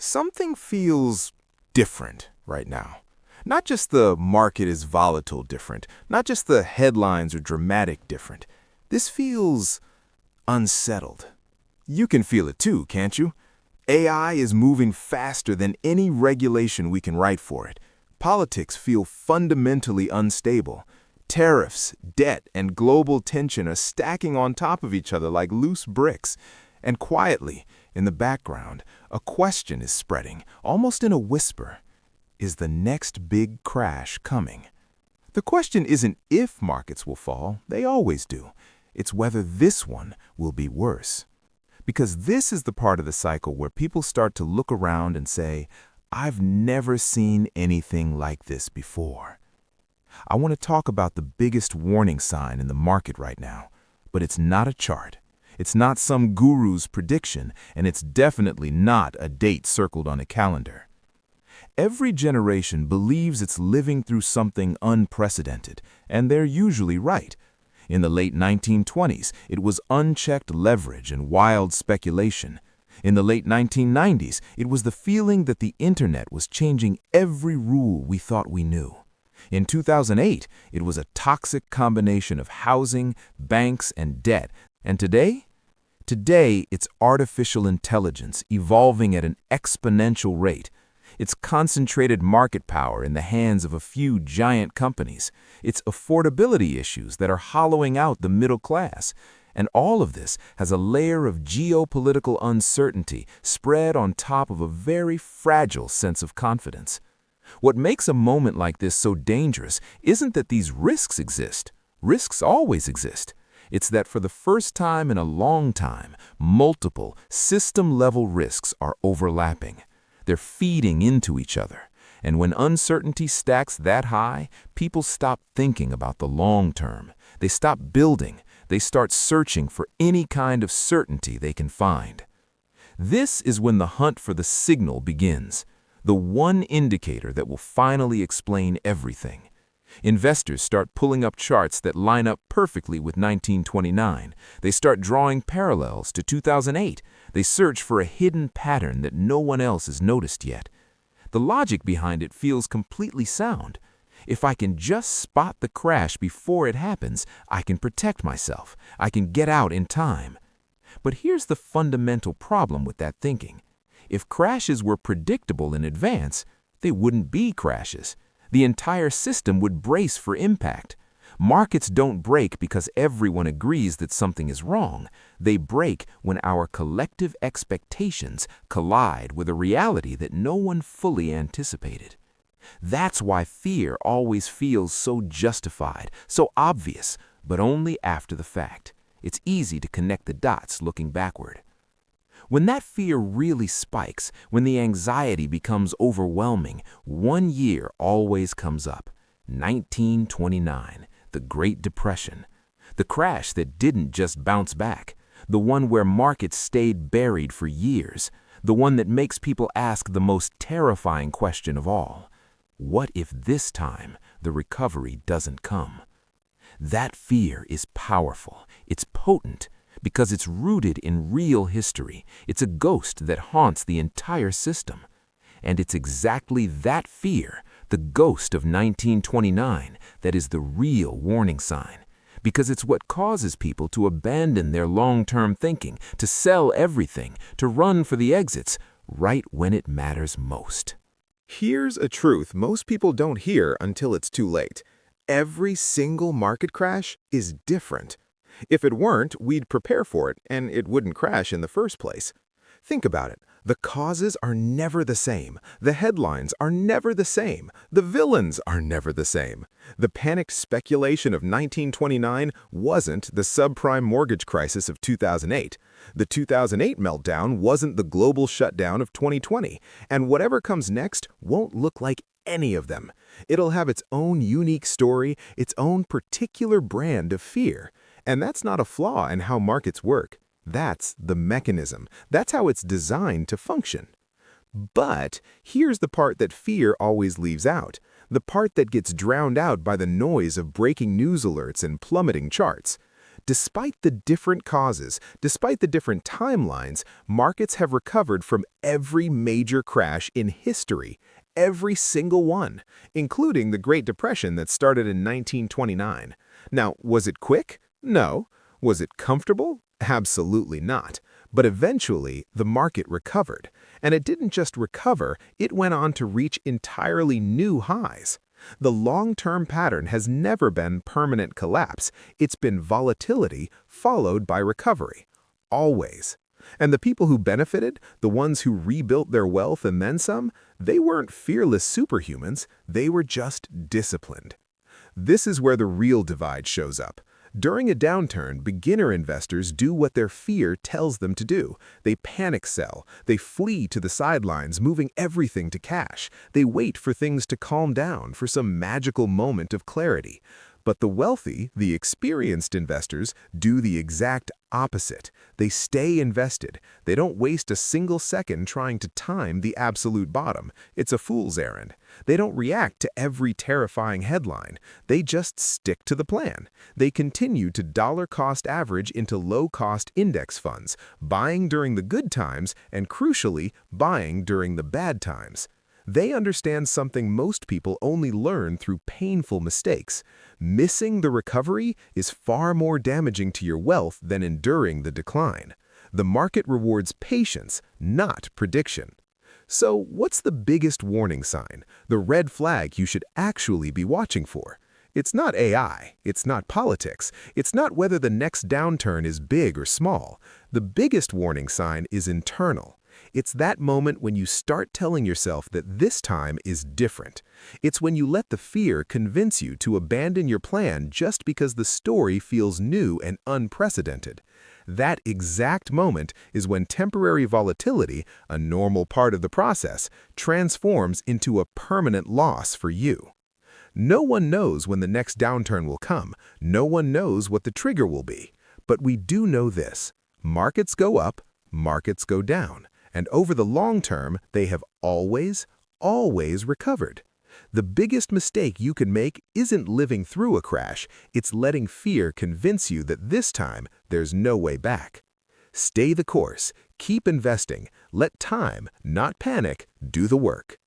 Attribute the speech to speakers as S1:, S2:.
S1: Something feels different right now. Not just the market is volatile different, not just the headlines are dramatic different. This feels unsettled. You can feel it too, can't you? AI is moving faster than any regulation we can write for it. Politics feel fundamentally unstable. Tariffs, debt, and global tension are stacking on top of each other like loose bricks. And quietly, in the background, a question is spreading, almost in a whisper. Is the next big crash coming? The question isn't if markets will fall, they always do. It's whether this one will be worse. Because this is the part of the cycle where people start to look around and say, I've never seen anything like this before. I want to talk about the biggest warning sign in the market right now, but it's not a chart. It's not some guru's prediction, and it's definitely not a date circled on a calendar. Every generation believes it's living through something unprecedented, and they're usually right. In the late 1920s, it was unchecked leverage and wild speculation. In the late 1990s, it was the feeling that the internet was changing every rule we thought we knew. In 2008, it was a toxic combination of housing, banks, and debt. And today? Today, it's artificial intelligence evolving at an exponential rate. It's concentrated market power in the hands of a few giant companies. It's affordability issues that are hollowing out the middle class. And all of this has a layer of geopolitical uncertainty spread on top of a very fragile sense of confidence. What makes a moment like this so dangerous isn't that these risks exist. Risks always exist. It's that for the first time in a long time, multiple system-level risks are overlapping. They're feeding into each other. And when uncertainty stacks that high, people stop thinking about the long term. They stop building. They start searching for any kind of certainty they can find. This is when the hunt for the signal begins, the one indicator that will finally explain everything. Investors start pulling up charts that line up perfectly with 1929. They start drawing parallels to 2008. They search for a hidden pattern that no one else has noticed yet. The logic behind it feels completely sound. If I can just spot the crash before it happens, I can protect myself. I can get out in time. But here's the fundamental problem with that thinking. If crashes were predictable in advance, they wouldn't be crashes. The entire system would brace for impact. Markets don't break because everyone agrees that something is wrong. They break when our collective expectations collide with a reality that no one fully anticipated. That's why fear always feels so justified, so obvious, but only after the fact. It's easy to connect the dots looking backward. When that fear really spikes, when the anxiety becomes overwhelming, one year always comes up. 1929, the Great Depression. The crash that didn't just bounce back. The one where markets stayed buried for years. The one that makes people ask the most terrifying question of all. What if this time the recovery doesn't come? That fear is powerful. It's potent. Because it's rooted in real history. It's a ghost that haunts the entire system. And it's exactly that fear, the ghost of 1929, that is the real warning sign. Because it's what causes people to abandon their long-term thinking, to sell everything, to run for the exits, right when it matters most.
S2: Here's a truth most people don't hear until it's too late. Every single market crash is different. If it weren't, we'd prepare for it, and it wouldn't crash in the first place. Think about it. The causes are never the same. The headlines are never the same. The villains are never the same. The panicked speculation of 1929 wasn't the subprime mortgage crisis of 2008. The 2008 meltdown wasn't the global shutdown of 2020. And whatever comes next won't look like any of them. It'll have its own unique story, its own particular brand of fear. And that's not a flaw in how markets work. That's the mechanism. That's how it's designed to function. But here's the part that fear always leaves out, the part that gets drowned out by the noise of breaking news alerts and plummeting charts. Despite the different causes, despite the different timelines, markets have recovered from every major crash in history. Every single one, including the Great Depression that started in 1929. Now, was it quick? No. Was it comfortable? Absolutely not. But eventually, the market recovered. And it didn't just recover, it went on to reach entirely new highs. The long-term pattern has never been permanent collapse. It's been volatility followed by recovery. Always. And the people who benefited, the ones who rebuilt their wealth and then some, they weren't fearless superhumans, they were just disciplined. This is where the real divide shows up. During a downturn, beginner investors do what their fear tells them to do. They panic sell. They flee to the sidelines, moving everything to cash. They wait for things to calm down, for some magical moment of clarity. But the wealthy, the experienced investors, do the exact opposite. They stay invested. They don't waste a single second trying to time the absolute bottom. It's a fool's errand. They don't react to every terrifying headline. They just stick to the plan. They continue to dollar-cost average into low-cost index funds, buying during the good times and, crucially, buying during the bad times. They understand something most people only learn through painful mistakes. Missing the recovery is far more damaging to your wealth than enduring the decline. The market rewards patience, not prediction. So, what's the biggest warning sign, the red flag you should actually be watching for? It's not AI, it's not politics, it's not whether the next downturn is big or small. The biggest warning sign is internal. It's that moment when you start telling yourself that this time is different. It's when you let the fear convince you to abandon your plan just because the story feels new and unprecedented. That exact moment is when temporary volatility, a normal part of the process, transforms into a permanent loss for you. No one knows when the next downturn will come. No one knows what the trigger will be. But we do know this. Markets go up, markets go down. And over the long term, they have always recovered. The biggest mistake you can make isn't living through a crash, it's letting fear convince you that this time there's no way back. Stay the course, keep investing, let time, not panic, do the work.